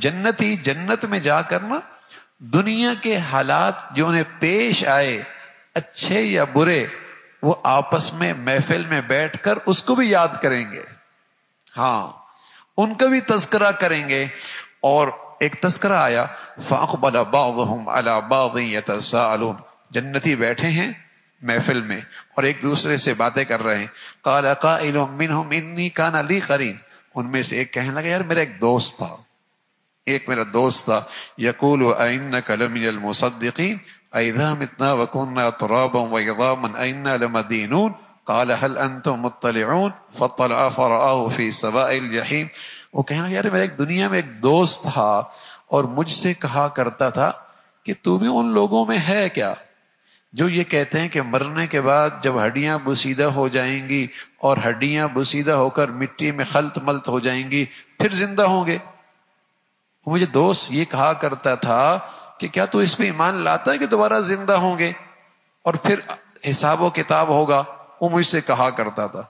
جنتی جنت میں جا کر نا دنیا کے حالات جو انہیں پیش آئے اچھے یا برے وہ آپس میں محفل میں بیٹھ کر اس کو بھی یاد کریں گے، ہاں ان کا بھی تذکرہ کریں گے. اور ایک تذکرہ آیا فَأَقْبَلَ بَعْضُهُمْ عَلَى بَعْضٍ يَتَسَاءَلُونَ، جنتی بیٹھے ہیں محفل میں اور ایک دوسرے سے باتیں کر رہے ہیں. قَالَ قَائِلٌ مِّنْهُمْ إِنِّي كَانَ لِي قَرِينٌ، ان میں سے ایک کہنے لگا یار میرا ایک دوست تھا، يَقُولُ أَإِنَّكَ لَمِنَ الْمُصَدِّقِينَ أَإِذَا مِتْنَا وَكُنَّا تُرَابًا وَعِظَامًا أَإِنَّا لَمَدِينُونَ قَالَ هَلْ أَنْتُمْ مُطَّلِعُونَ فَاطَّلَعَ فَرَآهُ فِي سَوَاءِ الْجَحِيمِ. وہ کہنے لگا یار میرا ایک دنیا میں ایک دوست تھا اور مجھ سے کہا کرتا تھا کہ تو بھی ان لوگوں میں ہے کیا جو یہ کہتے ہیں کہ مرنے کے بعد جب ہڈیاں بسیدہ ہو جائیں گی اور ہڈیاں بسیدہ ہو کر مٹی میں خلط ملط ہو جائیں گی پھر زندہ ہوں گے. مجھے دوست یہ کہا کرتا تھا کہ کیا تو اس پہ ایمان لاتا ہے کہ دوبارہ زندہ ہوں گے اور پھر حساب و کتاب ہوگا؟ وہ مجھ سے کہا کرتا تھا.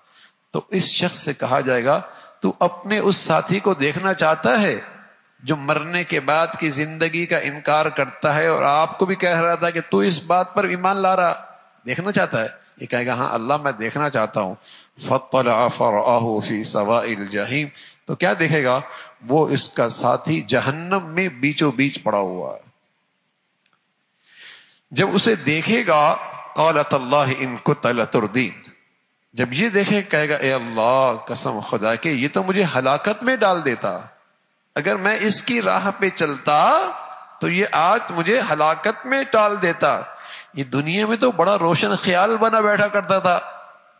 تو اس شخص سے کہا جائے گا تو اپنے اس ساتھی کو دیکھنا چاہتا ہے جو مرنے کے بعد کی زندگی کا انکار کرتا ہے اور آپ کو بھی کہہ رہا تھا کہ تو اس بات پر ایمان لا رہا، دیکھنا چاہتا ہے؟ یہ کہے گا ہاں اللہ میں دیکھنا چاہتا ہوں. فَاطَّلَعَ فَرَآهُ فِي سَوَاءِ الْجَحِيمِ، تو کیا دیکھے گا؟ وہ اس کا ساتھی جہنم میں بیچوں بیچ پڑا ہوا ہے. جب اسے دیکھے گا قَالَ تَاللَّهِ إِن كُنتَ لَتُرْدِينَ، جب یہ دیکھے کہے گا اے اللہ قسم خدا کے یہ تو مجھے ہلاکت میں ڈال دیتا، اگر میں اس کی راہ پہ چلتا تو یہ آج مجھے ہلاکت میں ڈال دیتا. یہ دنیا میں تو بڑا روشن خیال بنا بیٹھا کرتا تھا،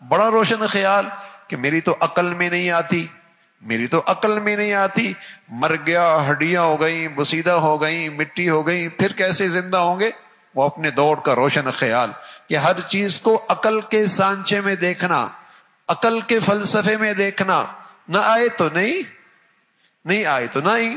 بڑا روشن خیال کہ میری تو عقل میں نہیں آتی، میری تو عقل میں نہیں آتی، مر گیا ہڈیاں ہو گئیں بسیدہ ہو گئیں مٹی ہو گئیں پھر کیسے زندہ ہوں گے. وہ اپنے دور کا روشن خیال کہ ہر چیز کو عقل کے سانچے میں دیکھنا، عقل کے فلسفے میں دیکھنا، نہ آئے تو نہیں آئے تو نہیں.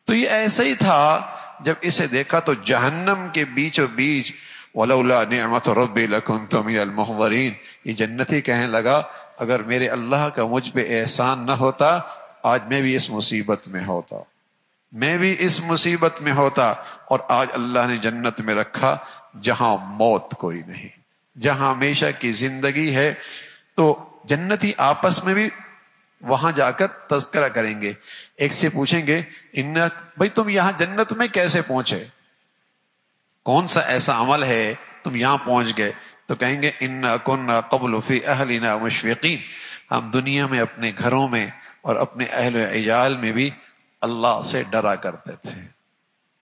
تو یہ ایسا ہی تھا. جب اسے دیکھا تو جہنم کے بیچوں بیچ وَلَوْلَا نِعْمَةُ رَبِّي لَكُنْتُ مِنَ الْمُحْضَرِينَ، یہ جنتی کہنے لگا اگر میرے اللہ کا مجھ پہ احسان نہ ہوتا آج میں بھی اس مصیبت میں ہوتا، میں بھی اس مصیبت میں ہوتا. اور آج اللہ نے جنت میں رکھا جہاں موت کوئی نہیں، جہاں ہمیشہ کی زندگی ہے. تو جنتی آپس میں بھی وہاں جا کر تذکرہ کریں گے. ایک سے پوچھیں گے بھائی تم یہاں جنت میں کیسے پہنچے، کون سا ایسا عمل ہے تم یہاں پہنچ گئے؟ تو کہیں گے اِنَّا كُنَّا قَبْلُ فِي أَهْلِنَا مُشْفِقِينَ، ہم دنیا میں اپنے گھروں میں اور اپنے اہل و عیال میں بھی اللہ سے ڈرا کرتے تھے،